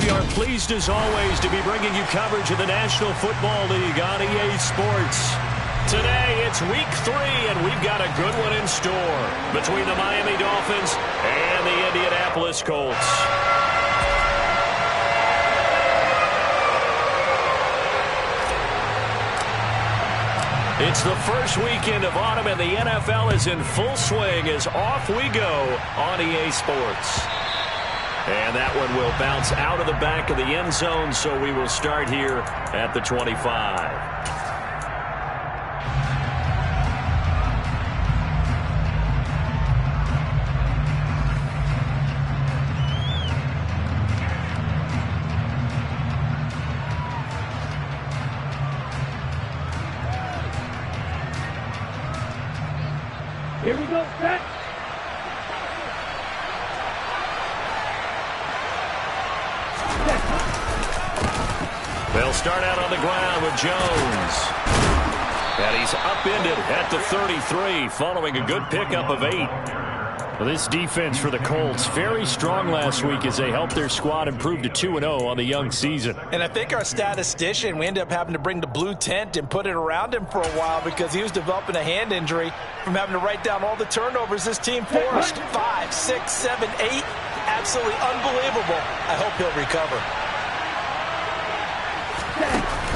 We are pleased as always to be bringing you coverage of the National Football League on EA Sports. Today it's week 3 and we've got a good one in store between the Miami Dolphins and the Indianapolis Colts. It's the first weekend of autumn and the NFL is in full swing as off we go on EA Sports. And that one will bounce out of the back of the end zone, so we will start here at the 25. Here we go, set. They'll start out on the ground with Jones. And he's upended at the 33 following a good pickup of 8. Well, this defense for the Colts, very strong last week as they helped their squad improve to 2-0 on the young season. And I think our statistician, we ended up having to bring the blue tent and put it around him for a while because he was developing a hand injury from having to write down all the turnovers this team forced. 5, 6, 7, 8. Absolutely unbelievable. I hope he'll recover.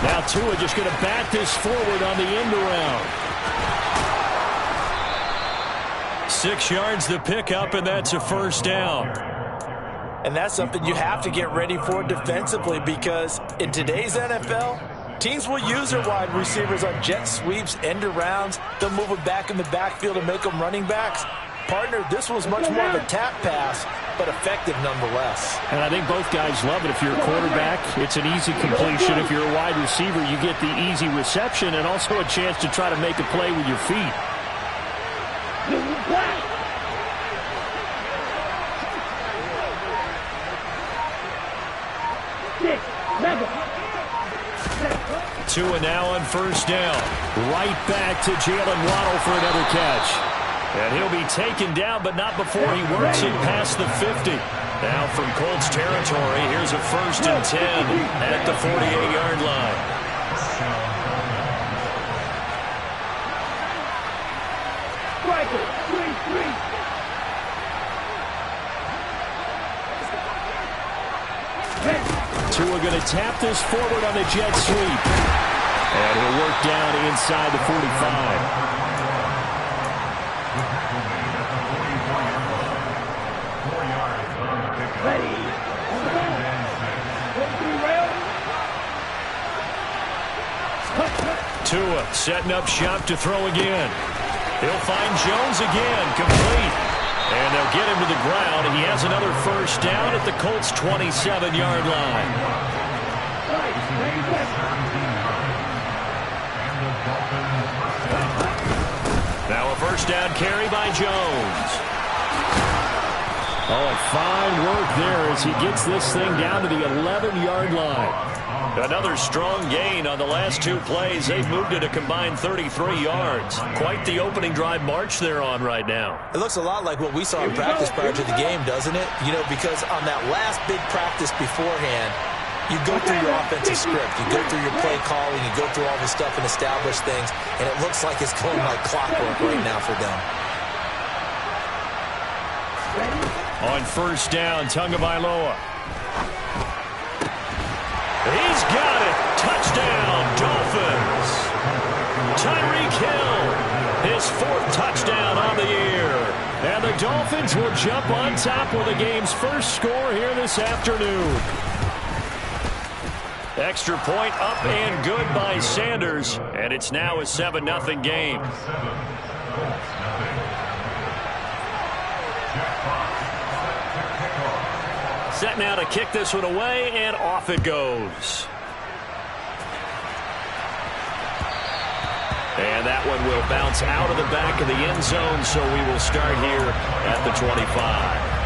Now Tua just going to bat this forward on the end around. 6 yards the pickup, and that's a first down. And that's something you have to get ready for defensively because in today's NFL, teams will use their wide receivers on jet sweeps, end arounds. They'll move them back in the backfield and make them running backs. Partner, this was much more of a tap pass, but effective nonetheless. And I think both guys love it. If you're a quarterback, it's an easy completion. If you're a wide receiver, you get the easy reception and also a chance to try to make a play with your feet. Tua now on first down. Right back to Jalen Waddle for another catch. And he'll be taken down, but not before he works it past the 50. Now from Colts territory, here's a 1st and 10 at the 48-yard line. Tua going to tap this forward on the jet sweep. And he'll work down inside the 45. Tua setting up shop to throw again. He'll find Jones again, complete. And they'll get him to the ground, and he has another first down at the Colts' 27-yard line. Now a first down carry by Jones. Oh, and fine work there as he gets this thing down to the 11-yard line. Another strong gain on the last 2 plays. They've moved it a combined 33 yards. Quite the opening drive march they're on right now. It looks a lot like what we saw in practice prior to the game, doesn't it? You know, because on that last big practice beforehand, you go through your offensive script. You go through your play calling. You go through all this stuff and establish things. And it looks like it's going like clockwork right now for them. On first down, Tagovailoa. He's got it. Touchdown, Dolphins. Tyreek Hill, his 4th touchdown on the year. And the Dolphins will jump on top with the game's first score here this afternoon. Extra point up and good by Sanders. And it's now a 7-0 game. Set now to kick this one away, and off it goes. And that one will bounce out of the back of the end zone, so we will start here at the 25.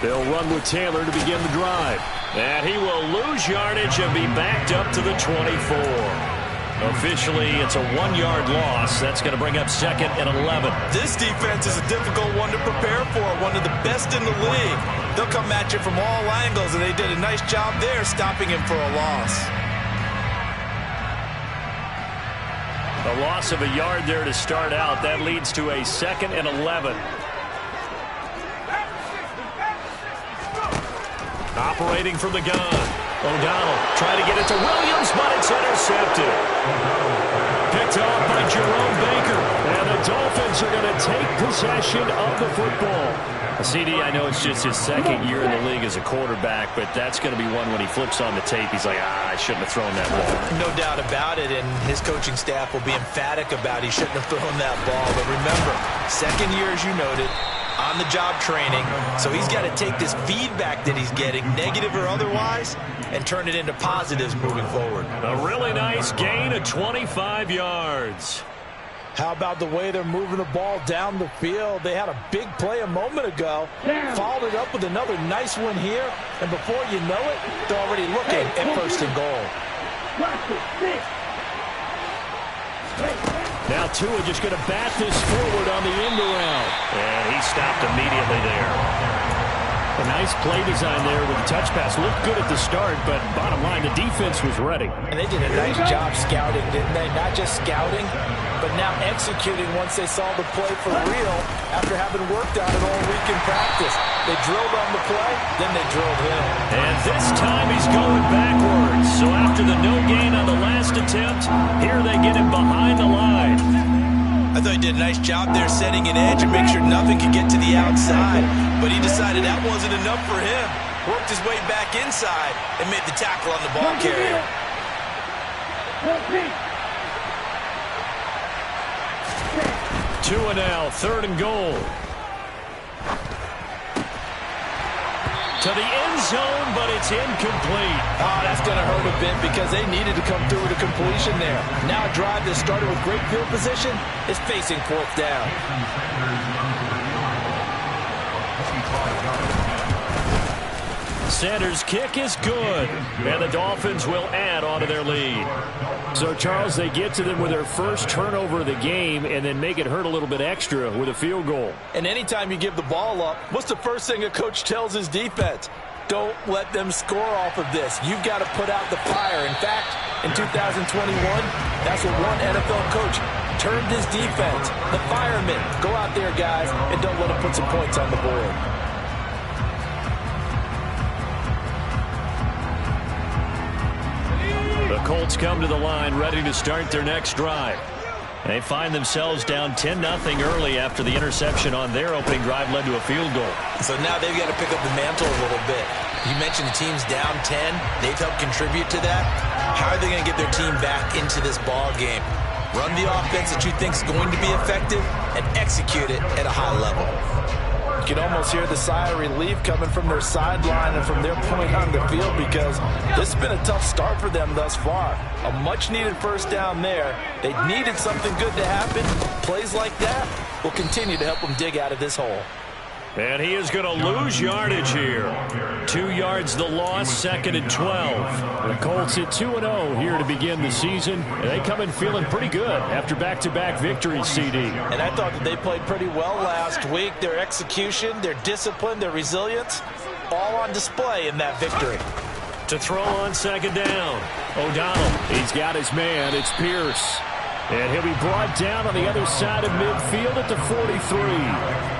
They'll run with Taylor to begin the drive. And he will lose yardage and be backed up to the 24. Officially, it's a 1-yard loss. That's going to bring up 2nd and 11. This defense is a difficult one to prepare for, one of the best in the league. They'll come at you from all angles, and they did a nice job there stopping him for a loss. A loss of a yard there to start out. That leads to a 2nd and 11. Operating from the gun. O'Donnell trying to get it to Williams, but it's intercepted. Picked off by Jerome Baker. And the Dolphins are going to take possession of the football. CD, I know it's just his 2nd year in the league as a quarterback, but that's going to be one when he flips on the tape. He's like, I shouldn't have thrown that ball. No doubt about it, and his coaching staff will be emphatic about he shouldn't have thrown that ball. But remember, 2nd year, as you noted, on-the-job training, so he's got to take this feedback that he's getting, negative or otherwise, and turn it into positives moving forward. A really nice gain of 25 yards. How about the way they're moving the ball down the field? They had a big play a moment ago, followed it up with another nice one here, and before you know it, they're already looking at 1st and goal. Now Tua just going to bat this forward on the end around. And he stopped immediately there. A nice play design there with the touch pass. Looked good at the start, but bottom line, the defense was ready. And they did a nice job scouting, didn't they? Not just scouting, but now executing once they saw the play for real after having worked on it all week in practice. They drilled on the play, then they drilled him. And this time he's going backwards. So after the no gain on the last attempt, here they get him behind the line. I thought he did a nice job there setting an edge and make sure nothing could get to the outside. But he decided that wasn't enough for him. Worked his way back inside and made the tackle on the ball carrier. 2 and now, 3rd and goal. To the end zone, but it's incomplete. Oh, that's going to hurt a bit because they needed to come through with a completion there. Now a drive that started with great field position is facing 4th down. Sanders' kick is good, and the Dolphins will add on to their lead. So, Charles, they get to them with their first turnover of the game and then make it hurt a little bit extra with a field goal. And anytime you give the ball up, what's the first thing a coach tells his defense? Don't let them score off of this. You've got to put out the fire. In fact, in 2021, that's what one NFL coach termed his defense. The firemen. Go out there, guys, and don't let them put some points on the board. The Colts come to the line ready to start their next drive. They find themselves down 10-0 early after the interception on their opening drive led to a field goal. So now they've got to pick up the mantle a little bit. You mentioned the team's down 10. They've helped contribute to that. How are they going to get their team back into this ball game? Run the offense that you think is going to be effective and execute it at a high level. You can almost hear the sigh of relief coming from their sideline and from their point on the field because this has been a tough start for them thus far. A much-needed first down there. They needed something good to happen. Plays like that will continue to help them dig out of this hole. And he is going to lose yardage here. 2 yards the loss, 2nd and 12. The Colts at 2-0 here to begin the season. And they come in feeling pretty good after back-to-back victories, CD. And I thought that they played pretty well last week. Their execution, their discipline, their resilience, all on display in that victory. To throw on 2nd down. O'Donnell, he's got his man. It's Pierce. And he'll be brought down on the other side of midfield at the 43.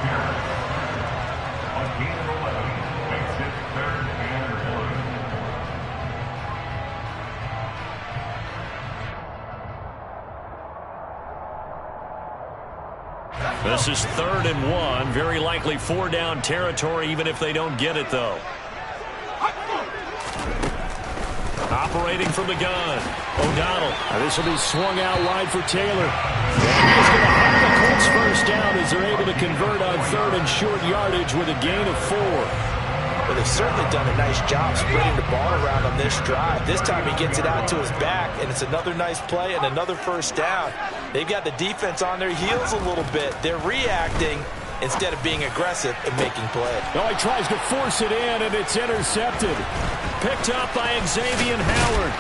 This is 3rd and 1. Very likely 4-down territory, even if they don't get it, though. Operating from the gun. O'Donnell. This will be swung out wide for Taylor. And he's going to have the Colts first down as they're able to convert on 3rd and short yardage with a gain of 4. Well, they've certainly done a nice job spreading the ball around on this drive. This time he gets it out to his back, and it's another nice play and another first down. They've got the defense on their heels a little bit. They're reacting, instead of being aggressive and making plays. Oh, he tries to force it in, and it's intercepted. Picked up by Xavier Howard.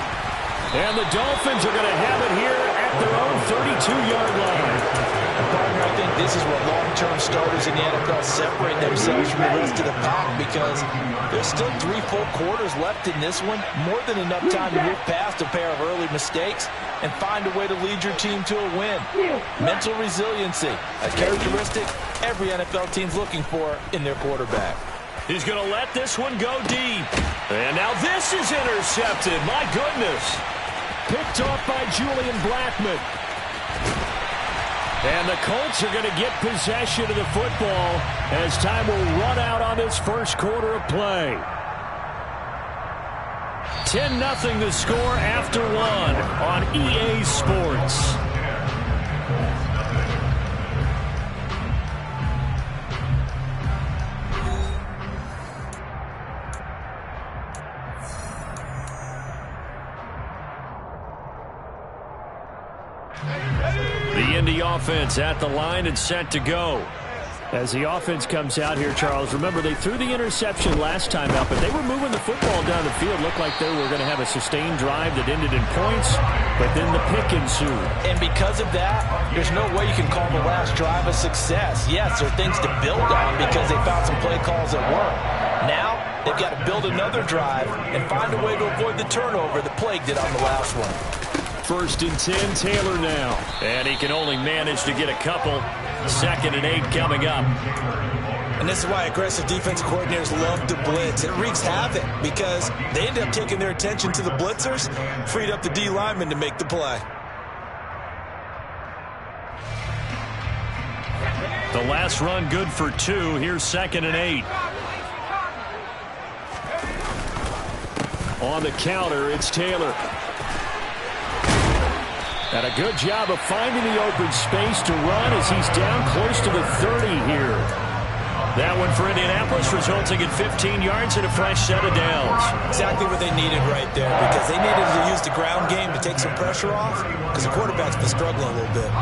And the Dolphins are going to have it here at their own 32-yard line. Partner, I think this is what long-term starters in the NFL separate themselves from the rest of the pack, because there's still 3 full quarters left in this one. More than enough time to move past a pair of early mistakes and find a way to lead your team to a win. Mental resiliency, a characteristic every NFL team's looking for in their quarterback. He's going to let this one go deep. And now this is intercepted. My goodness. Picked off by Julian Blackmon. And the Colts are going to get possession of the football as time will run out on this first quarter of play. 10-0 the score after 1 on EA Sports. The Indy offense at the line and set to go. As the offense comes out here, Charles, remember they threw the interception last time out, but they were moving the football down the field. Looked like they were going to have a sustained drive that ended in points, but then the pick ensued. And because of that, there's no way you can call the last drive a success. Yes, there are things to build on because they found some play calls that work. Now, they've got to build another drive and find a way to avoid the turnover that plagued it on the last one. 1st and 10, Taylor now. And he can only manage to get a couple. 2nd and 8 coming up. And this is why aggressive defensive coordinators love to blitz. It wreaks havoc because they end up taking their attention to the blitzers, freed up the D lineman to make the play. The last run good for 2. Here's 2nd and 8. On the counter, it's Taylor. And a good job of finding the open space to run as he's down close to the 30 here. That one for Indianapolis, resulting in 15 yards and a fresh set of downs. Exactly what they needed right there, because they needed to use the ground game to take some pressure off, because the quarterback's been struggling a little bit.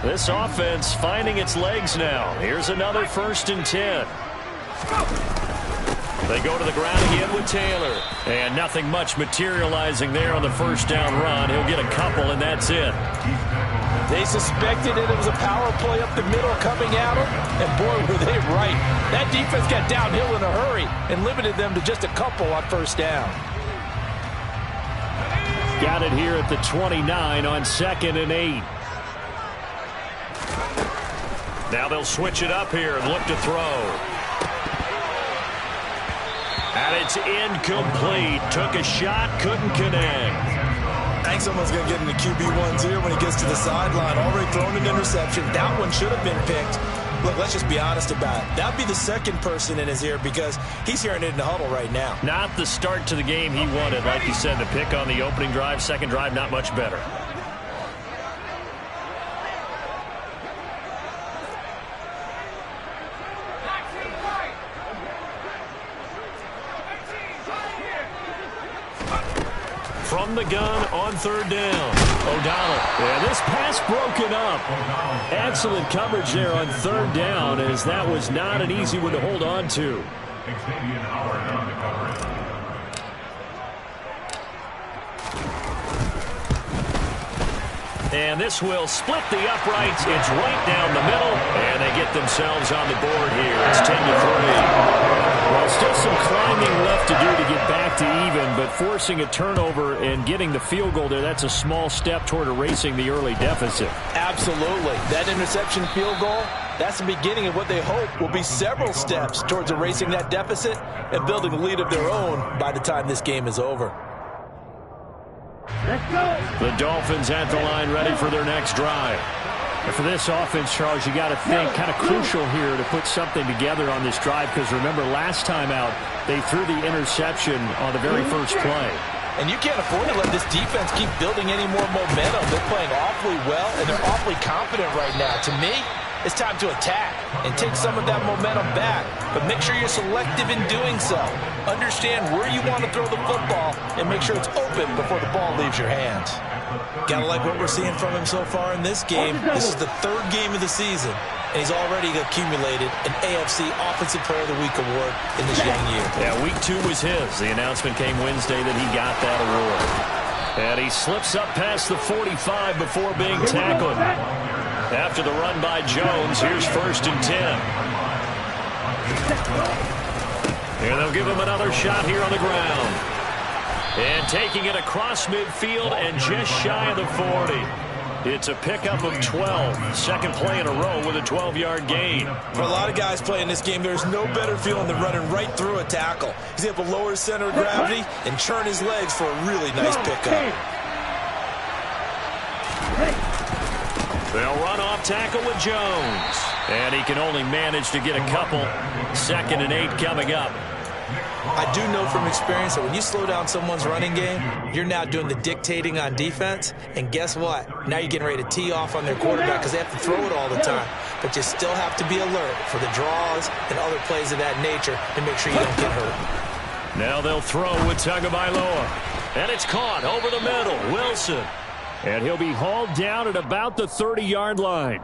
This offense finding its legs now. Here's another 1st and 10. They go to the ground again with Taylor. And nothing much materializing there on the 1st down run. He'll get a couple, and that's it. They suspected it was a power play up the middle coming at them, and boy, were they right. That defense got downhill in a hurry and limited them to just a couple on 1st down. Got it here at the 29 on 2nd and 8. Now they'll switch it up here and look to throw. And it's incomplete. Took a shot, couldn't connect. I think someone's going to get into QB1 here when he gets to the sideline. Already thrown an interception. That one should have been picked. Look, let's just be honest about it. That would be the second person in his ear because he's hearing it in the huddle right now. Not the start to the game he wanted. Like you said, the pick on the opening drive, 2nd drive, not much better. From the gun on 3rd down. O'Donnell. Yeah, this pass broken up. Excellent coverage there on 3rd down, as that was not an easy one to hold on to. And this will split the uprights. It's right down the middle, and they get themselves on the board here. It's 10-3. Well, still some climbing left to do to get back to even, but forcing a turnover and getting the field goal there, that's a small step toward erasing the early deficit. Absolutely. That interception field goal, that's the beginning of what they hope will be several steps towards erasing that deficit and building a lead of their own by the time this game is over. Let's go. The Dolphins at the line ready for their next drive. And for this offense, Charles, you got to think kind of crucial here to put something together on this drive, because remember last time out they threw the interception on the very first play. And you can't afford to let this defense keep building any more momentum. They're playing awfully well, and they're awfully confident right now. To me, it's time to attack and take some of that momentum back. But make sure you're selective in doing so. Understand where you want to throw the football and make sure it's open before the ball leaves your hands. Gotta like what we're seeing from him so far in this game. This is the third game of the season, and he's already accumulated an AFC Offensive Player of the Week award in this young year. Yeah, week 2 was his. The announcement came Wednesday that he got that award. And he slips up past the 45 before being tackled. After the run by Jones, here's 1st and 10. And they'll give him another shot here on the ground. And taking it across midfield and just shy of the 40. It's a pickup of 12. Second play in a row with a 12-yard gain. For a lot of guys playing this game, there's no better feeling than running right through a tackle. He's able to lower his center of gravity and churn his legs for a really nice pickup. They'll run off tackle with Jones. And he can only manage to get a couple. 2nd and 8 coming up. I do know from experience that when you slow down someone's running game, you're now doing the dictating on defense. And guess what? Now you're getting ready to tee off on their quarterback because they have to throw it all the time. But you still have to be alert for the draws and other plays of that nature to make sure you don't get hurt. Now they'll throw with Tagovailoa. And it's caught over the middle. Wilson. And he'll be hauled down at about the 30-yard line.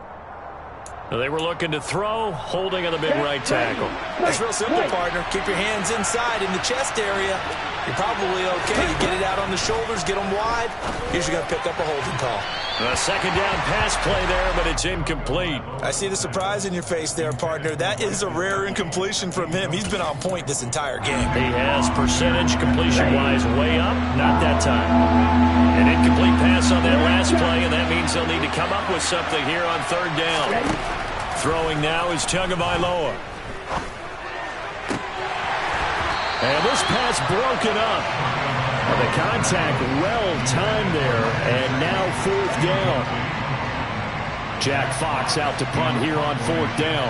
They were looking to throw, holding on the big right tackle. It's real simple, partner. Keep your hands inside in the chest area. You're probably okay. You get it out on the shoulders, get them wide. Usually going to pick up a holding call. A 2nd down pass play there, but it's incomplete. I see the surprise in your face there, partner. That is a rare incompletion from him. He's been on point this entire game. He has percentage completion-wise way up. Not that time. An incomplete pass on that last play, and that means they'll need to come up with something here on 3rd down. Throwing now is Tagovailoa. And this pass broken up. The contact well timed there, and now 4th down. Jack Fox out to punt here on 4th down.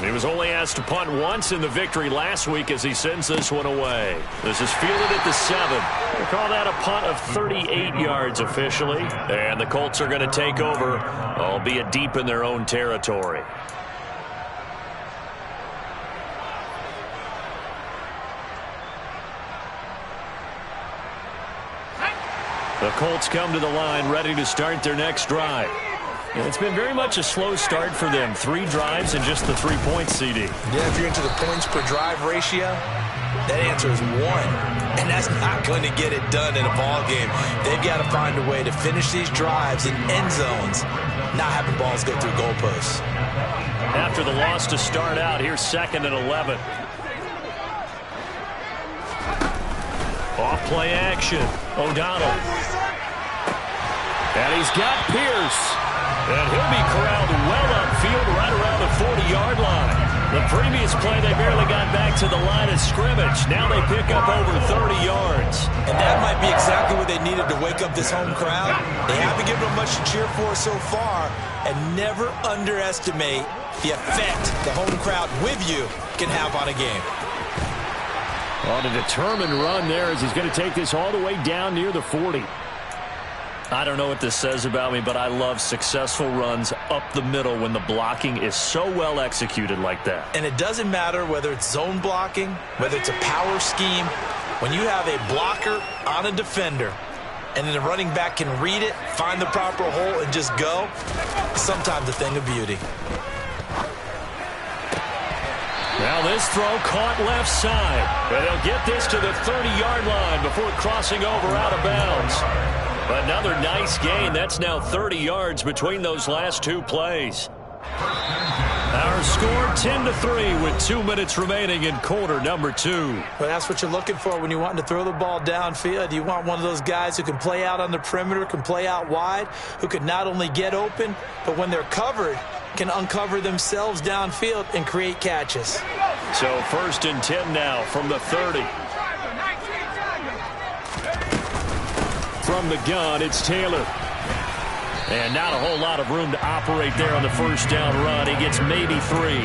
He was only asked to punt once in the victory last week as he sends this one away. This is fielded at the 7. They call that a punt of 38 yards officially. And the Colts are going to take over, albeit deep in their own territory. The Colts come to the line ready to start their next drive. And it's been very much a slow start for them. 3 drives and just the 3 points, CD. Yeah, if you're into the points per drive ratio, that answer is 1. And that's not going to get it done in a ball game. They've got to find a way to finish these drives in end zones, not having balls go through goalposts. After the loss to start out, here's 2nd and 11. Off play action. O'Donnell. And he's got Pierce. And he'll be corralled well upfield right around the 40-yard line. The previous play, they barely got back to the line of scrimmage. Now they pick up over 30 yards. And that might be exactly what they needed to wake up this home crowd. They haven't given them much to cheer for so far. And never underestimate the effect the home crowd with you can have on a game. On a determined run there as he's going to take this all the way down near the 40. I don't know what this says about me, but I love successful runs up the middle when the blocking is so well executed like that. And it doesn't matter whether it's zone blocking, whether it's a power scheme. When you have a blocker on a defender and then the running back can read it, find the proper hole, and just go, sometimes a thing of beauty. Now this throw caught left side. And they'll get this to the 30-yard line before crossing over out of bounds. Another nice gain. That's now 30 yards between those last 2 plays. Our score 10-3 with 2 minutes remaining in quarter number 2. Well, that's what you're looking for when you want to throw the ball downfield. You want one of those guys who can play out on the perimeter, can play out wide, who can not only get open, but when they're covered, can uncover themselves downfield and create catches. So 1st and 10 now from the 30. From the gun, it's Taylor. And not a whole lot of room to operate there on the 1st down run. He gets maybe 3.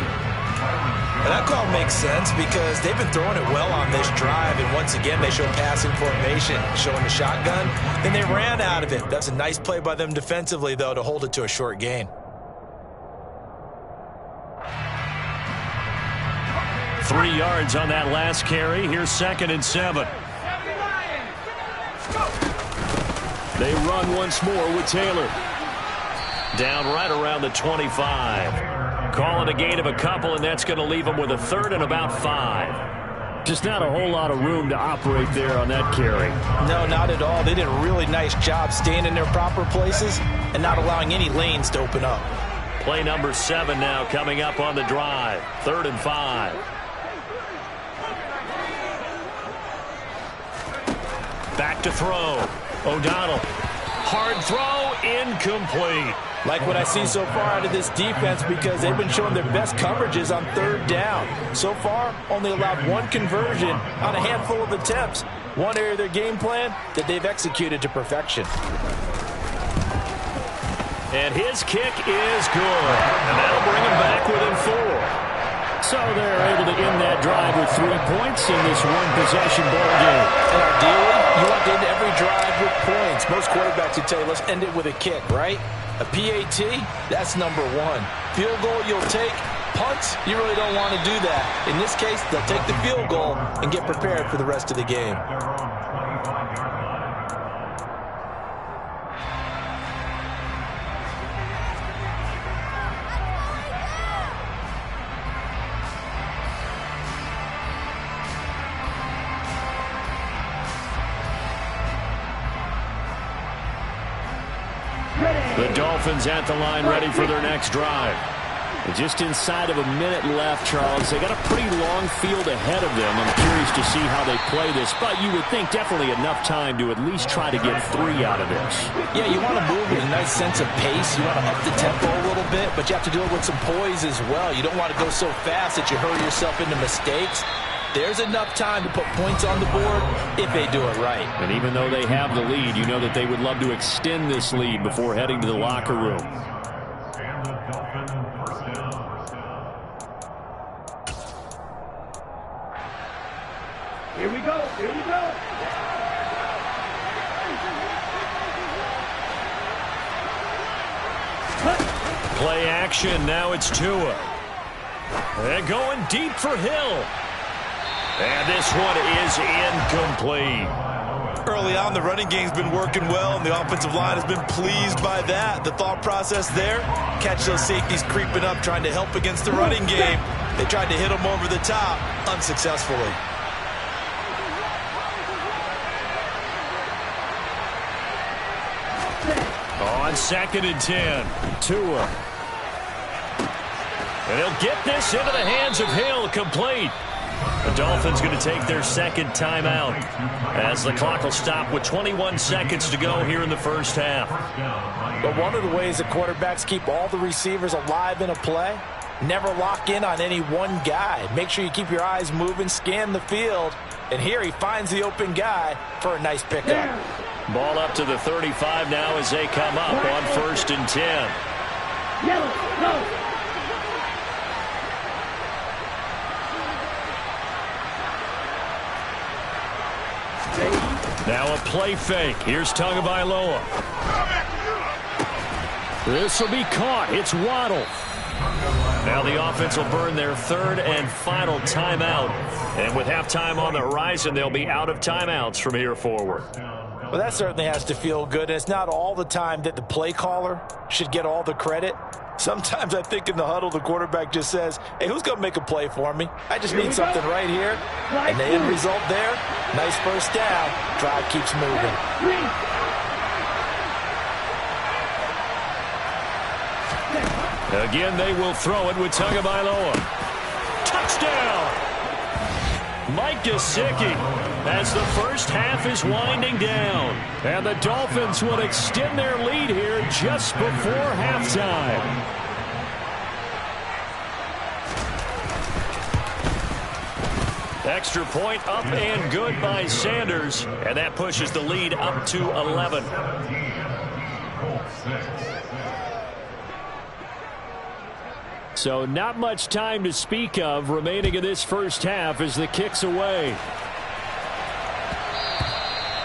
And that call makes sense because they've been throwing it well on this drive, and once again they show passing formation, showing the shotgun. Then they ran out of it. That's a nice play by them defensively, though, to hold it to a short gain. Three yards on that last carry. Here's 2nd and 7. They run once more with Taylor. Down right around the 25. Calling a gain of a couple, and that's going to leave them with a 3rd and about 5. Just not a whole lot of room to operate there on that carry. No, not at all. They did a really nice job staying in their proper places and not allowing any lanes to open up. Play number 7 now coming up on the drive. 3rd and 5. Back to throw. O'Donnell. Hard throw, incomplete. Like what I see so far out of this defense because they've been showing their best coverages on 3rd down. So far, only allowed 1 conversion on a handful of attempts. One area of their game plan that they've executed to perfection. And his kick is good. And that'll bring him back within 4. So they're able to end that drive with 3 points in this one-possession ball game. And ideally, you want to end every drive with points. Most quarterbacks would tell you, let's end it with a kick, right? A PAT, that's number 1. Field goal, you'll take. Punts, you really don't want to do that. In this case, they'll take the field goal and get prepared for the rest of the game. The Dolphins at the line ready for their next drive. Just inside of a minute left, Charles. They got a pretty long field ahead of them. I'm curious to see how they play this, but you would think definitely enough time to at least try to get 3 out of this. Yeah, you want to move with a nice sense of pace. You want to up the tempo a little bit, but you have to do it with some poise as well. You don't want to go so fast that you hurry yourself into mistakes. There's enough time to put points on the board if they do it right. And even though they have the lead, you know that they would love to extend this lead before heading to the locker room. Here we go. Here we go. Play action. Now it's Tua. And going deep for Hill. And this one is incomplete. Early on, the running game's been working well, and the offensive line has been pleased by that. The thought process there, catch those safeties creeping up, trying to help against the running game. They tried to hit them over the top, unsuccessfully. On 2nd and 10, Tua. And he'll get this into the hands of Hill, complete. The Dolphins going to take their 2nd timeout as the clock will stop with 21 seconds to go here in the first half. But one of the ways that quarterbacks keep all the receivers alive in a play, never lock in on any one guy. Make sure you keep your eyes moving, scan the field. And here he finds the open guy for a nice pickup. Ball up to the 35 now as they come up on 1st and 10. Yellow, go. Now a play fake. Here's Tagovailoa. This will be caught. It's Waddle. Now the offense will burn their 3rd and final timeout. And with halftime on the horizon, they'll be out of timeouts from here forward. Well, that certainly has to feel good. And it's not all the time that the play caller should get all the credit. Sometimes I think in the huddle, the quarterback just says, hey, who's going to make a play for me? I just need something right here. And the end result there, nice first down. Drive keeps moving. Again, they will throw it with Tagovailoa. Touchdown! Mike Gesicki as the first half is winding down. And the Dolphins will extend their lead here just before halftime. Extra point up and good by Sanders. And that pushes the lead up to 11. So not much time to speak of remaining in this first half as the kick's away.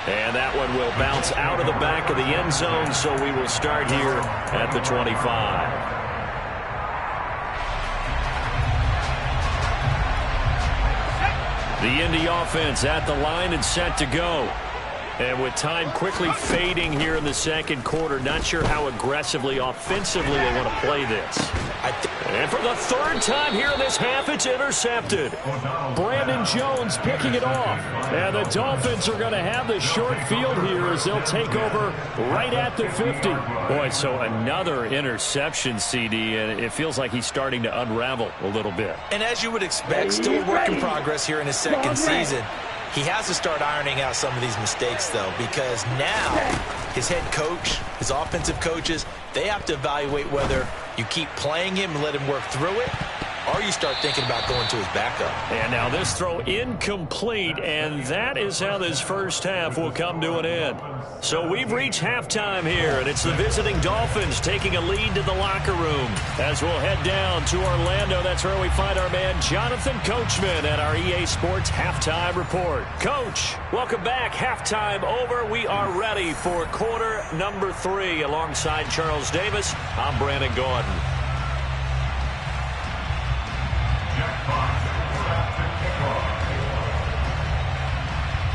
And that one will bounce out of the back of the end zone, so we will start here at the 25. The Indy offense at the line and set to go. And with time quickly fading here in the second quarter, not sure how aggressively, offensively they want to play this. And for the third time here in this half, it's intercepted. Brandon Jones picking it off. And the Dolphins are going to have the short field here as they'll take over right at the 50. Boy, so another interception, CD, and it feels like he's starting to unravel a little bit. And as you would expect, still a work in progress here in his second season. He has to start ironing out some of these mistakes, though, because now his head coach, his offensive coaches, they have to evaluate whether you keep playing him and let him work through it, or you start thinking about going to his backup. And now this throw incomplete, and that is how this first half will come to an end. So we've reached halftime here, and it's the visiting Dolphins taking a lead to the locker room. As we'll head down to Orlando, that's where we find our man Jonathan Coachman at our EA Sports Halftime Report. Coach, welcome back. Halftime over. We are ready for quarter number 3. Alongside Charles Davis, I'm Brandon Gaudin.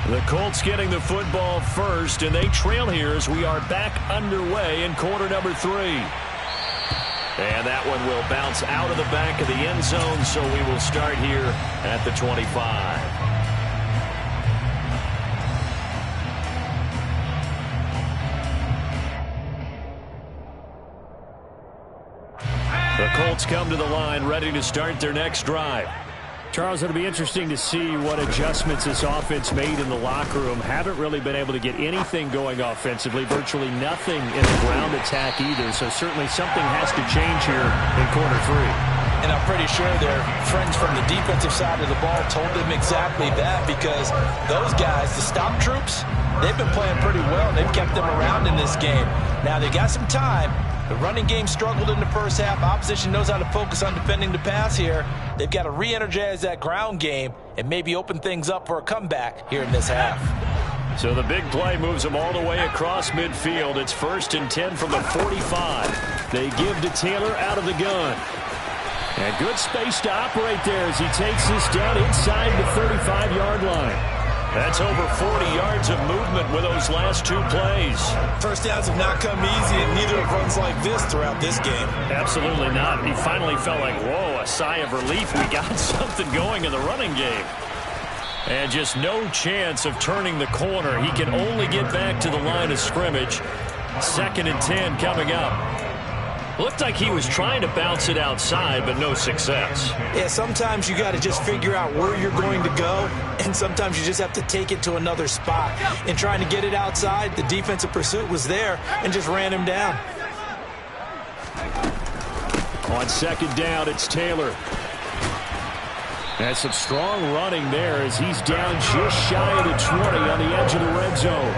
The Colts getting the football first, and they trail here as we are back underway in quarter number 3. And that one will bounce out of the back of the end zone, so we will start here at the 25. The Colts come to the line, ready to start their next drive. Charles, it'll be interesting to see what adjustments this offense made in the locker room. Haven't really been able to get anything going offensively, virtually nothing in the ground attack either. So certainly something has to change here in quarter 3. And I'm pretty sure their friends from the defensive side of the ball told them exactly that, because those guys, the stop troops, they've been playing pretty well. They've kept them around in this game. Now they got some time. The running game struggled in the first half. Opposition knows how to focus on defending the pass here. They've got to re-energize that ground game and maybe open things up for a comeback here in this half. So the big play moves them all the way across midfield. It's 1st and 10 from the 45. They give to Taylor out of the gun. And good space to operate there as he takes this down inside the 35-yard line. That's over 40 yards of movement with those last 2 plays. First downs have not come easy, and neither have runs like this throughout this game. Absolutely not. He finally felt like, whoa, a sigh of relief. We got something going in the running game. And just no chance of turning the corner. He can only get back to the line of scrimmage. 2nd and 10 coming up. Looked like he was trying to bounce it outside, but no success. Yeah, sometimes you got to just figure out where you're going to go, and sometimes you just have to take it to another spot. In trying to get it outside, the defensive pursuit was there and just ran him down. On 2nd down, it's Taylor. That's some strong running there as he's down just shy of the 20 on the edge of the red zone.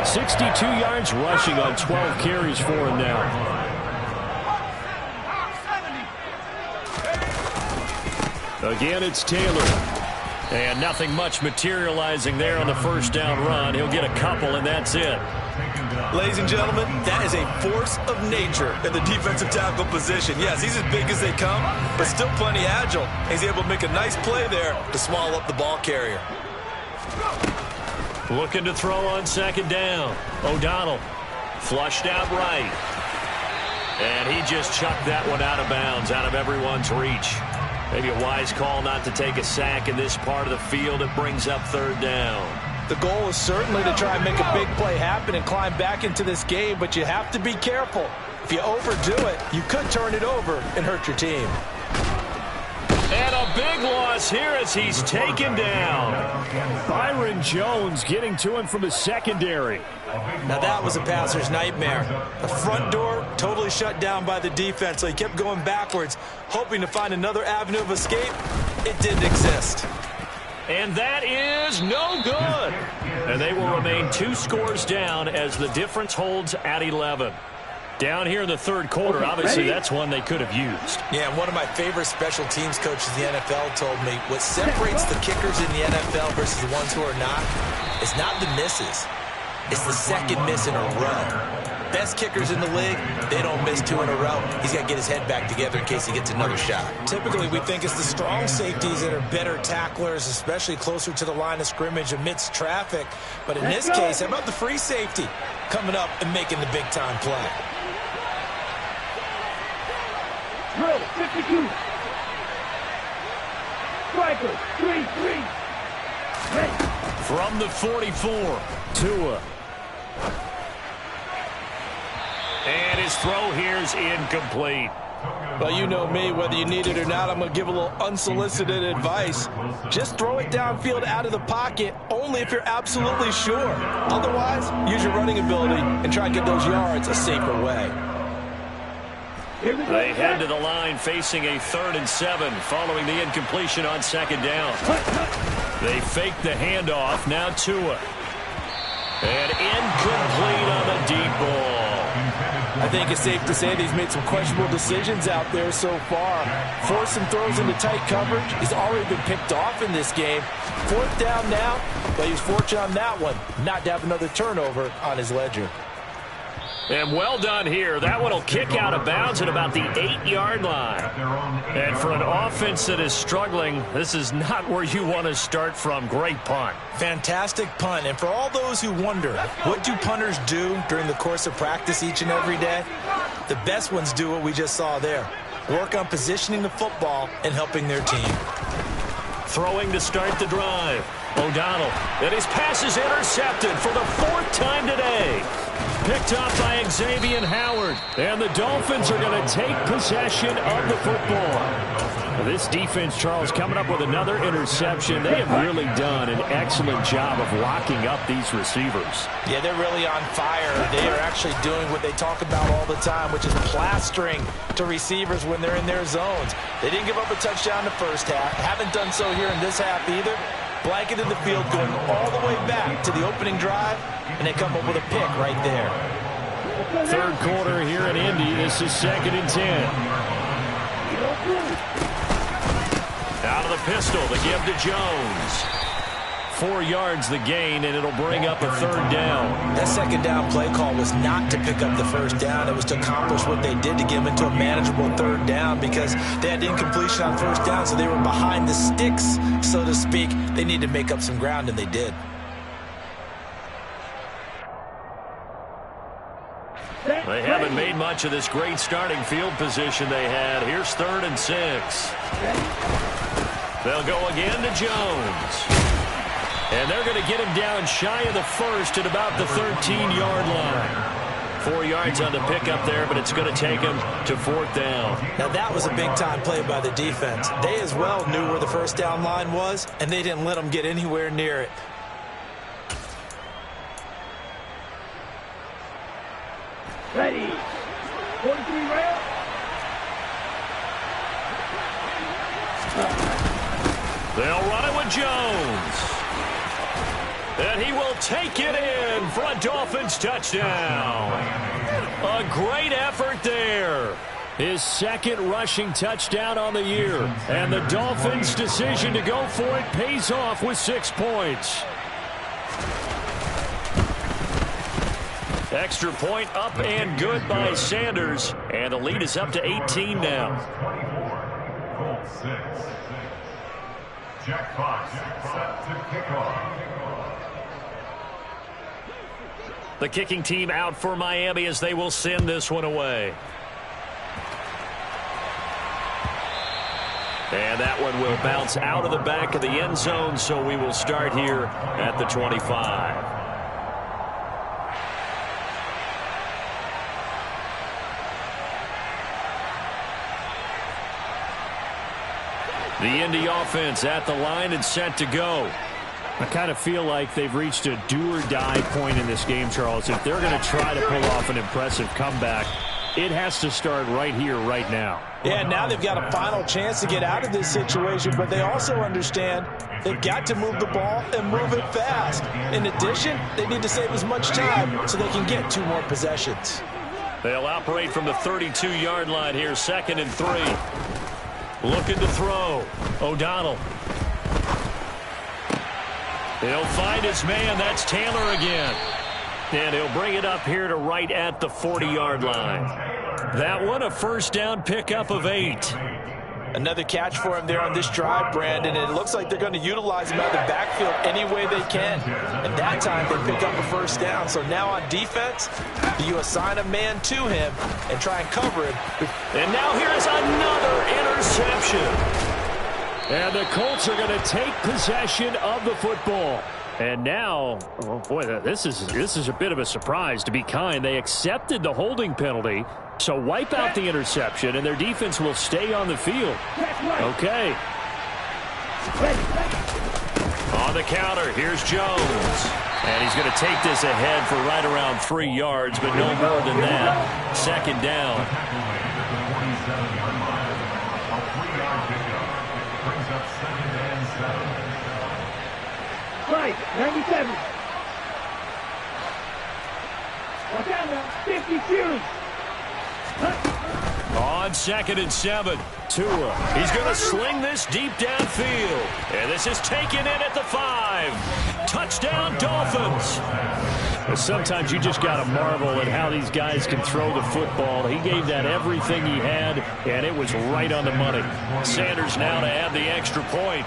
62 yards rushing on 12 carries for him now. Again, it's Taylor. And nothing much materializing there on the first down run. He'll get a couple, and that's it. Ladies and gentlemen, that is a force of nature in the defensive tackle position. Yes, he's as big as they come, but still plenty agile. He's able to make a nice play there to swallow up the ball carrier. Looking to throw on 2nd down. O'Donnell flushed out right. And he just chucked that one out of bounds, out of everyone's reach. Maybe a wise call not to take a sack in this part of the field. It brings up 3rd down. The goal is certainly to try and make a big play happen and climb back into this game, but you have to be careful. If you overdo it, you could turn it over and hurt your team. And a big loss here as he's taken down. Byron Jones getting to him from the secondary. Now that was a passer's nightmare. The front door totally shut down by the defense, so he kept going backwards, hoping to find another avenue of escape. It didn't exist. And that is no good. And they will remain 2 scores down as the difference holds at 11. Down here in the third quarter, obviously that's one they could have used. Yeah, and one of my favorite special teams coaches in the NFL told me what separates the kickers in the NFL versus the ones who are not is not the misses. It's the second miss in a row. Best kickers in the league, they don't miss 2 in a row. He's got to get his head back together in case he gets another shot. Typically, we think it's the strong safeties that are better tacklers, especially closer to the line of scrimmage amidst traffic. But in this case, how about the free safety coming up and making the big-time play? Drill 52. Striker 3-3. Ready. From the 44, Tua. And his throw here is incomplete. Well, you know me, whether you need it or not, I'm going to give a little unsolicited advice. Just throw it downfield out of the pocket, only if you're absolutely sure. Otherwise, use your running ability and try and get those yards a safer way. They head to the line facing a 3rd and 7 following the incompletion on 2nd down. They fake the handoff. Now Tua. And incomplete on the deep ball. I think it's safe to say that he's made some questionable decisions out there so far. Forcing throws into tight coverage. He's already been picked off in this game. 4th down now, but he's fortunate on that one not to have another turnover on his ledger. And well done here. That one will kick out of bounds at about the 8-yard line. And for an offense that is struggling, this is not where you want to start from. Great punt. Fantastic punt. And for all those who wonder, what do punters do during the course of practice each and every day? The best ones do what we just saw there. Work on positioning the football and helping their team. Throwing to start the drive. O'Donnell. And his pass is intercepted for the 4th time today. Picked up by Xavier Howard. And the Dolphins are going to take possession of the football. This defense, Charles, coming up with another interception. They have really done an excellent job of locking up these receivers. Yeah, they're really on fire. They are actually doing what they talk about all the time, which is plastering to receivers when they're in their zones. They didn't give up a touchdown in the first half. Haven't done so here in this half either. Blanketed the field going all the way back to the opening drive, and they come up with a pick right there. 3rd quarter here in Indy. This is 2nd and 10. Out of the pistol, the give to Jones. 4 yards the gain, and it'll bring up a 3rd down. That 2nd down play call was not to pick up the 1st down. It was to accomplish what they did to get them into a manageable 3rd down because they had incompletion on 1st down, so they were behind the sticks, so to speak. They needed to make up some ground, and they did. They haven't made much of this great starting field position they had. Here's 3rd and 6. They'll go again to Jones. And they're going to get him down shy of the 1st at about the 13-yard line. 4 yards on the pickup there, but it's going to take him to 4th down. Now that was a big-time play by the defense. They as well knew where the 1st down line was, and they didn't let them get anywhere near it. Ready. 43 rail. They'll run it with Jones. And he will take it in for a Dolphins touchdown. A great effort there. His 2nd rushing touchdown on the year. And the Dolphins' decision to go for it pays off with 6 points. Extra point up and good by Sanders. And the lead is up to 18 now. Jack Fox set to kick off. The kicking team out for Miami as they will send this one away. And that one will bounce out of the back of the end zone, so we will start here at the 25. The Indy offense at the line and set to go. I kind of feel like they've reached a do-or-die point in this game, Charles. If they're going to try to pull off an impressive comeback, it has to start right here, right now. Yeah, now they've got a final chance to get out of this situation, but they also understand they've got to move the ball and move it fast. In addition, they need to save as much time so they can get 2 more possessions. They'll operate from the 32-yard line here, 2nd and 3. Looking to throw. O'Donnell. He'll find his man. That's Taylor again. And he'll bring it up here to right at the 40-yard line. That one, a first down pickup of 8. Another catch for him there on this drive, Brandon. And it looks like they're going to utilize him out of the backfield any way they can. And that time they pick up a first down. So now on defense, you assign a man to him and try and cover him. And now here's another interception. And the Colts are going to take possession of the football. And now, oh boy, this is a bit of a surprise, to be kind. They accepted the holding penalty, so wipe out the interception, and their defense will stay on the field. Okay. On the counter, here's Jones. And he's going to take this ahead for right around 3 yards, but no more than that. 2nd down. Right, 97. Watch out now, 50 series. On 2nd and 7, Tua. He's going to sling this deep downfield. And this is taken in at the 5. Touchdown, Dolphins. Sometimes you just got to marvel at how these guys can throw the football. He gave that everything he had, and it was right on the money. Sanders now to add the extra point.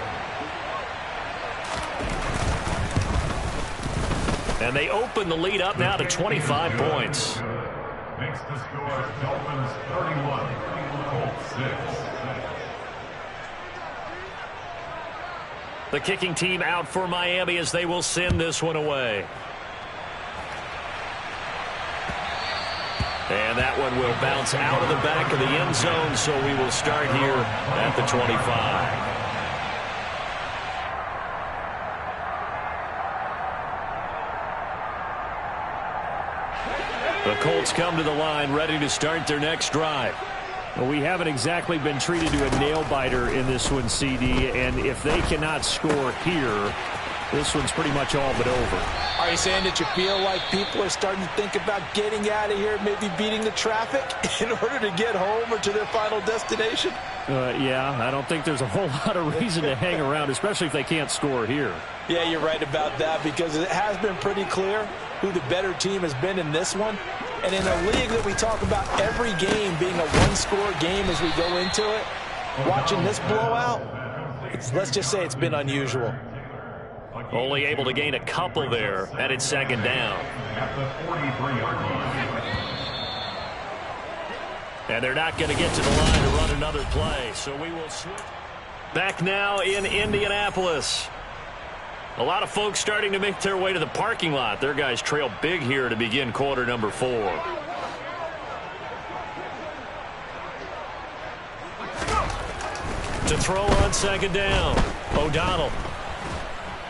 And they open the lead up now to 25 points. Makes the score Dolphins 31, Colts 6. The kicking team out for Miami as they will send this one away. And that one will bounce out of the back of the end zone, so we will start here at the 25. The Colts come to the line ready to start their next drive. Well, we haven't exactly been treated to a nail-biter in this one, CD, and if they cannot score here, this one's pretty much all but over. Are you saying that you feel like people are starting to think about getting out of here, maybe beating the traffic in order to get home or to their final destination? Yeah, I don't think there's a whole lot of reason to hang around, especially if they can't score here. Yeah, you're right about that, because it has been pretty clear who the better team has been in this one. And in a league that we talk about every game being a one-score game as we go into it, watching this blowout, let's just say it's been unusual. Only able to gain a couple there, and it's 2nd down. At the 43-yard line. And they're not going to get to the line to run another play, so we will switch. Back now in Indianapolis. A lot of folks starting to make their way to the parking lot. Their guys trail big here to begin quarter number 4. To throw on 2nd down. O'Donnell.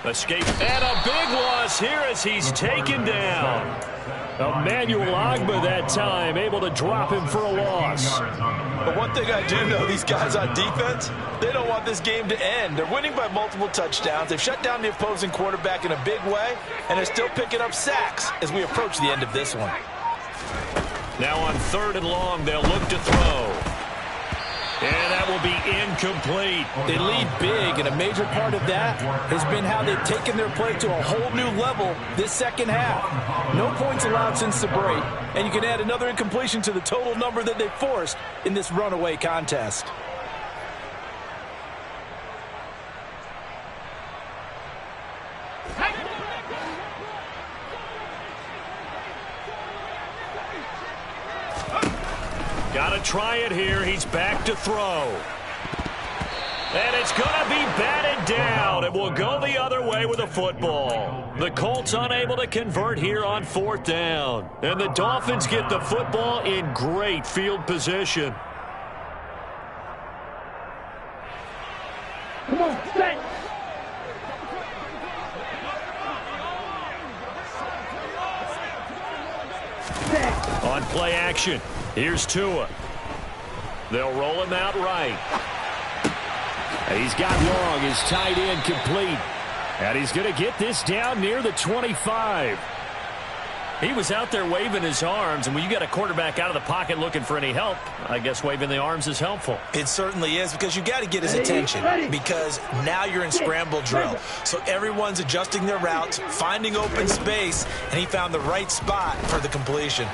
Escape. And a big loss here as he's taken down. Emmanuel Ogbah that time, able to drop him for a loss. But one thing I do know, these guys on defense, they don't want this game to end. They're winning by multiple touchdowns. They've shut down the opposing quarterback in a big way, and they're still picking up sacks as we approach the end of this one. Now on 3rd and long, they'll look to throw. And that will be incomplete. They lead big, and a major part of that has been how they've taken their play to a whole new level this second half. No points allowed since the break, and you can add another incompletion to the total number that they forced in this runaway contest. Got to try it here. He's back to throw. And it's going to be batted down. It will go the other way with the football. The Colts unable to convert here on 4th down. And the Dolphins get the football in great field position. Come on, set. Set. On play action, here's Tua. They'll roll him out right. He's got long, his tight end complete. And he's going to get this down near the 25. He was out there waving his arms, and when you got a quarterback out of the pocket looking for any help, I guess waving the arms is helpful. It certainly is, because you got to get his attention, because now you're in scramble drill. So everyone's adjusting their routes, finding open space, and he found the right spot for the completion.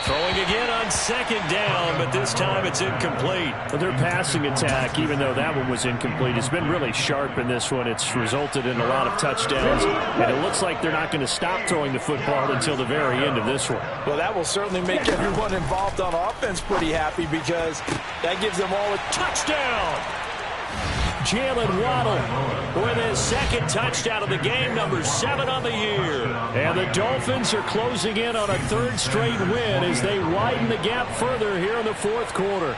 Throwing again on second down, but this time it's incomplete. Well, their passing attack, even though that one was incomplete, has been really sharp in this one. It's resulted in a lot of touchdowns, and it looks like they're not going to stop throwing the football until the very end of this one. Well, that will certainly make everyone involved on offense pretty happy, because that gives them all a touchdown. Jalen Waddle with his second touchdown of the game, number 7 on the year. And the Dolphins are closing in on a third straight win as they widen the gap further here in the fourth quarter.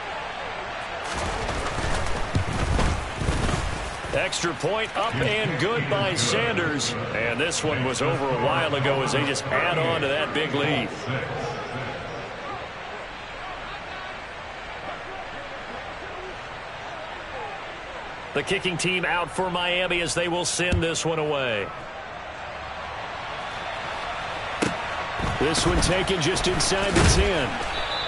Extra point up and good by Sanders. And this one was over a while ago as they just add on to that big lead. The kicking team out for Miami as they will send this one away. This one taken just inside the 10.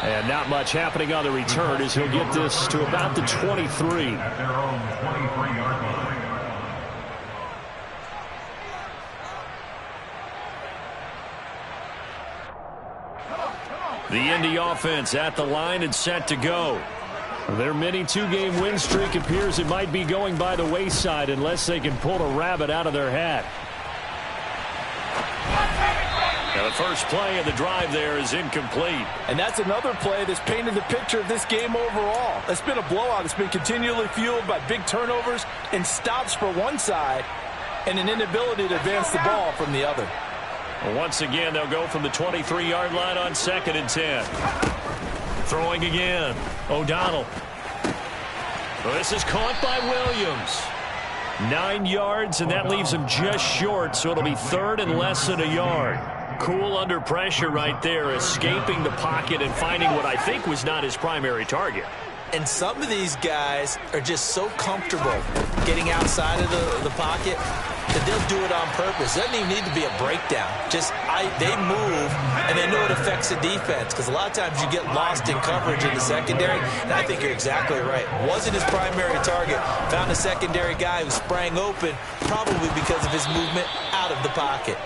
And not much happening on the return as he'll get this to about the 23. At their own 23-yard line. The Indy offense at the line and set to go. Their mini 2-game win streak appears it might be going by the wayside unless they can pull a rabbit out of their hat. Now the first play of the drive there is incomplete. And that's another play that's painted the picture of this game overall. It's been a blowout. It's been continually fueled by big turnovers and stops for one side and an inability to advance the ball from the other. Once again, they'll go from the 23-yard line on 2nd and 10. Throwing again. O'Donnell. Well, this is caught by Williams. 9 yards, and that leaves him just short, so it'll be 3rd and less than a yard. Cool under pressure right there, escaping the pocket and finding what I think was not his primary target. And some of these guys are just so comfortable getting outside of the pocket that they'll do it on purpose. It doesn't even need to be a breakdown. Just they move, and they know it affects the defense, because a lot of times you get lost in coverage in the secondary, and I think you're exactly right. Wasn't his primary target. Found a secondary guy who sprang open, probably because of his movement out of the pocket.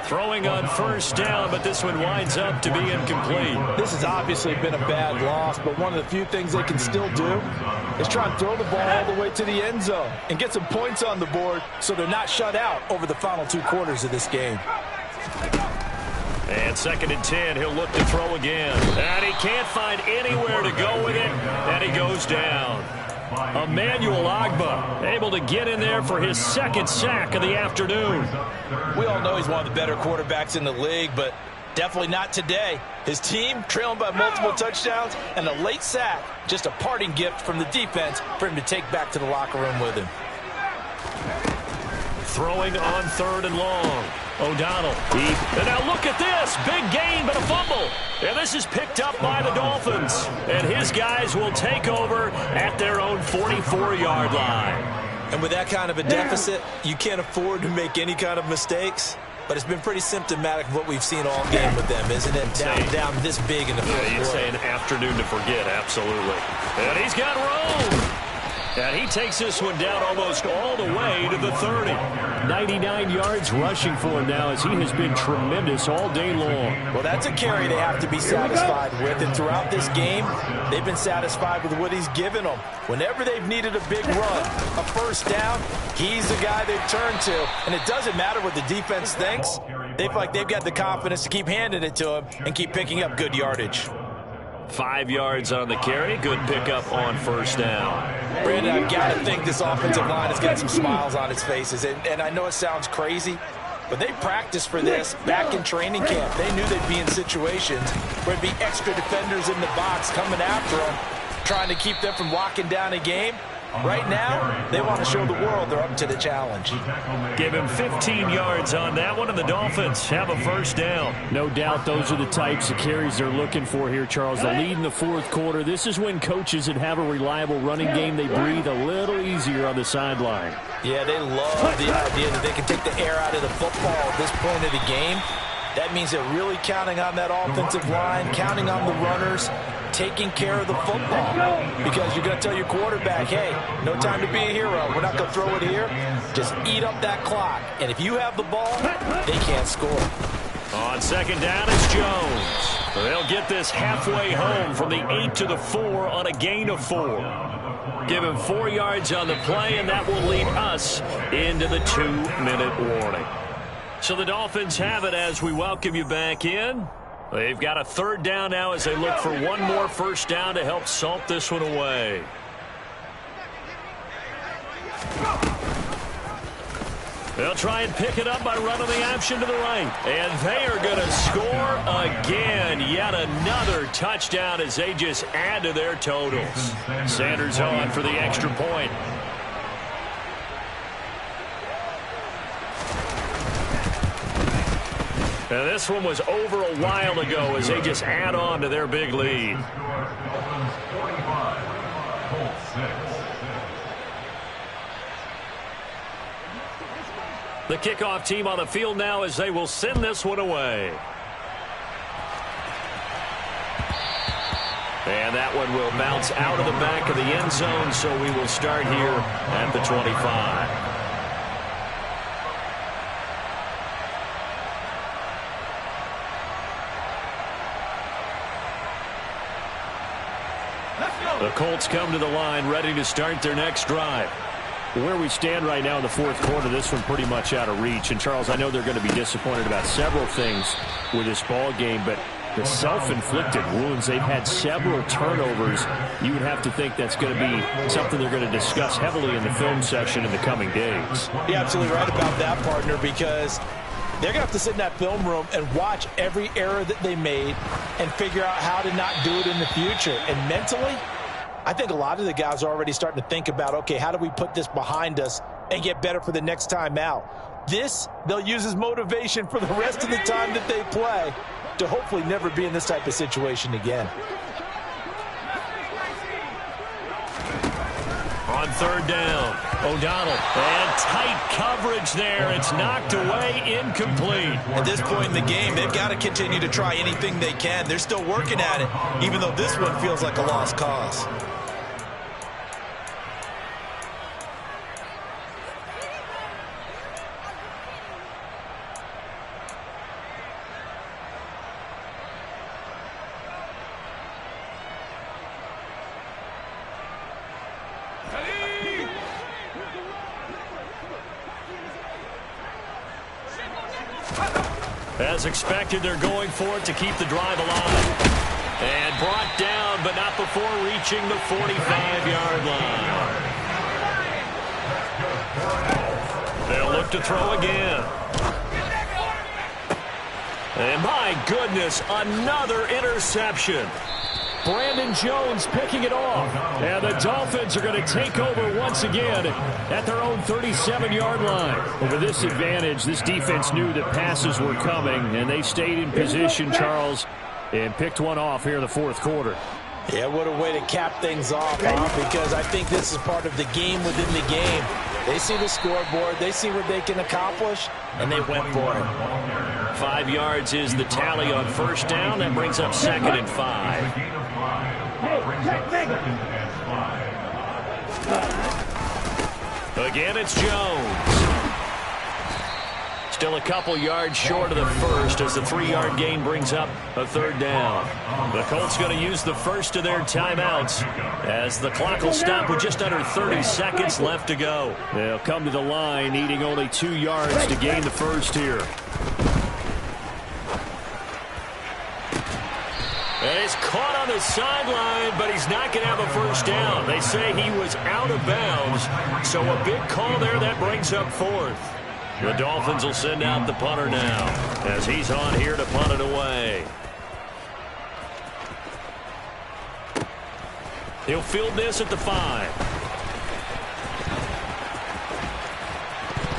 Throwing on first down, but this one winds up to be incomplete. This has obviously been a bad loss, but one of the few things they can still do is try and throw the ball all the way to the end zone and get some points on the board so they're not shut out over the final 2 quarters of this game. And 2nd and 10, he'll look to throw again. And he can't find anywhere to go with it, and he goes down. Emmanuel Ogbah able to get in there for his 2nd sack of the afternoon. We all know he's one of the better quarterbacks in the league, but definitely not today. His team trailing by multiple touchdowns and a late sack, just a parting gift from the defense for him to take back to the locker room with him. Throwing on 3rd and long. O'Donnell deep. And now look at this. Big gain, but a fumble. And this is picked up by the Dolphins. And his guys will take over at their own 44-yard line. And with that kind of a deficit, you can't afford to make any kind of mistakes. But it's been pretty symptomatic of what we've seen all game with them, isn't it? Down this big in the fourth quarter. You'd say an afternoon to forget, absolutely. And he's got room. And he takes this one down almost all the way to the 30. 99 yards rushing for him now as he has been tremendous all day long. Well, that's a carry they have to be satisfied with. And throughout this game, they've been satisfied with what he's given them. Whenever they've needed a big run, a first down, he's the guy they've turned to. And it doesn't matter what the defense thinks. They feel like they've got the confidence to keep handing it to him and keep picking up good yardage. 5 yards on the carry. Good pickup on first down. Brandon, I've got to think this offensive line has got some smiles on its faces. And I know it sounds crazy, but they practiced for this back in training camp. They knew they'd be in situations where there'd be extra defenders in the box coming after them, trying to keep them from locking down a game. Right now, they want to show the world they're up to the challenge. Give him 15 yards on that one, and the Dolphins have a first down. No doubt those are the types of carries they're looking for here, Charles. The lead in the fourth quarter. This is when coaches that have a reliable running game, they breathe a little easier on the sideline. Yeah, they love the idea that they can take the air out of the football at this point of the game. That means they're really counting on that offensive line, counting on the runners, taking care of the football. Because you're going to tell your quarterback, hey, no time to be a hero. We're not going to throw it here. Just eat up that clock. And if you have the ball, they can't score. On second down, it's Jones. They'll get this halfway home from the 8 to the 4 on a gain of 4. Give him 4 yards on the play, and that will lead us into the 2-minute warning. So the Dolphins have it as we welcome you back in. They've got a third down now as they look for one more first down to help salt this one away. They'll try and pick it up by running the option to the right. And they are going to score again. Yet another touchdown as they just add to their totals. Sanders on for the extra point. Now this one was over a while ago as they just add on to their big lead. The kickoff team on the field now as they will send this one away. And that one will bounce out of the back of the end zone, so we will start here at the 25. The Colts come to the line, ready to start their next drive. Where we stand right now in the fourth quarter, this one pretty much out of reach. And, Charles, I know they're going to be disappointed about several things with this ball game, but the self-inflicted wounds, they've had several turnovers. You would have to think that's going to be something they're going to discuss heavily in the film session in the coming days. You're absolutely right about that, partner, because they're going to have to sit in that film room and watch every error that they made and figure out how to not do it in the future. And mentally, I think a lot of the guys are already starting to think about, okay, how do we put this behind us and get better for the next time out? This, they'll use as motivation for the rest of the time that they play to hopefully never be in this type of situation again. On third down, O'Donnell. And tight coverage there. It's knocked away, incomplete. At this point in the game, they've got to continue to try anything they can. They're still working at it, even though this one feels like a lost cause. As expected, they're going for it to keep the drive alive. And brought down, but not before reaching the 45-yard line. They'll look to throw again. And my goodness, another interception. Brandon Jones picking it off. And the Dolphins are going to take over once again at their own 37-yard line. Over this advantage, this defense knew that passes were coming, and they stayed in position, Charles, and picked one off here in the fourth quarter. Yeah, what a way to cap things off, huh? Because I think this is part of the game within the game. They see the scoreboard, they see what they can accomplish, and they went for it. 5 yards is the tally on first down. That brings up 2nd and 5. Again, it's Jones. Still a couple yards short of the first as the 3-yard gain brings up a third down. The Colts going to use the first of their timeouts as the clock will stop with just under 30 seconds left to go. They'll come to the line needing only 2 yards to gain the first here. And he's caught on the sideline, but he's not going to have a first down. They say he was out of bounds, so a big call there that brings up 4th. The Dolphins will send out the punter now as he's on here to punt it away. He'll field this at the 5.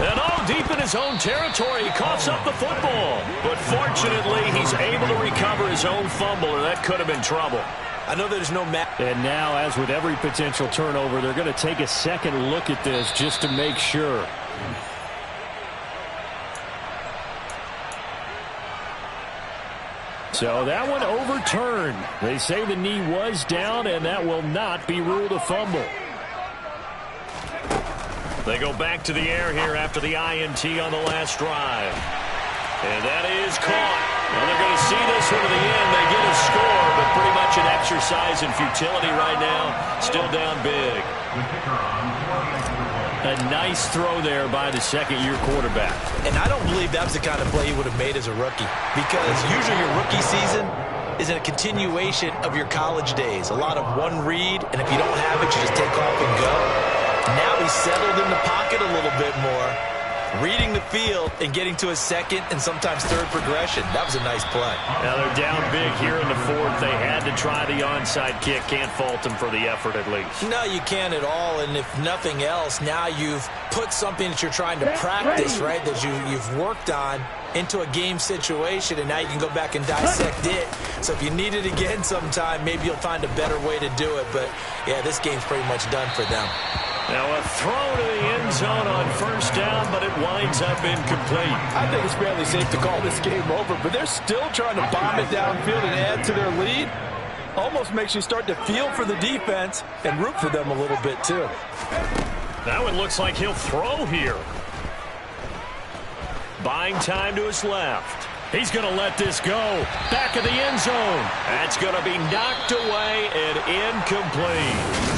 And deep in his own territory, he coughs up the football. But fortunately, he's able to recover his own fumble, or that could have been trouble. I know there's no match. And now, as with every potential turnover, they're going to take a second look at this just to make sure. So that one overturned. They say the knee was down, and that will not be ruled a fumble. They go back to the air here after the INT on the last drive. And that is caught. Well, they're going to see this one to the end. They get a score, but pretty much an exercise in futility right now. Still down big. A nice throw there by the second-year quarterback. And I don't believe that was the kind of play he would have made as a rookie, because usually your rookie season is a continuation of your college days. A lot of one read, and if you don't have it, you just take off and go. Now he's settled in the pocket a little bit more, reading the field and getting to a second and sometimes third progression. That was a nice play. Now they're down big here in the fourth. They had to try the onside kick. Can't fault them for the effort at least. No, you can't at all. And if nothing else, now you've put something that you're trying to practice, right, that you've worked on into a game situation, and now you can go back and dissect it. So if you need it again sometime, maybe you'll find a better way to do it. But, yeah, this game's pretty much done for them. Now a throw to the end zone on first down, but it winds up incomplete. I think it's fairly safe to call this game over, but they're still trying to bomb it downfield and add to their lead. Almost makes you start to feel for the defense and root for them a little bit too. That one looks like he'll throw here. Buying time to his left. He's going to let this go. Back of the end zone. That's going to be knocked away and incomplete.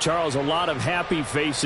Charles, a lot of happy faces.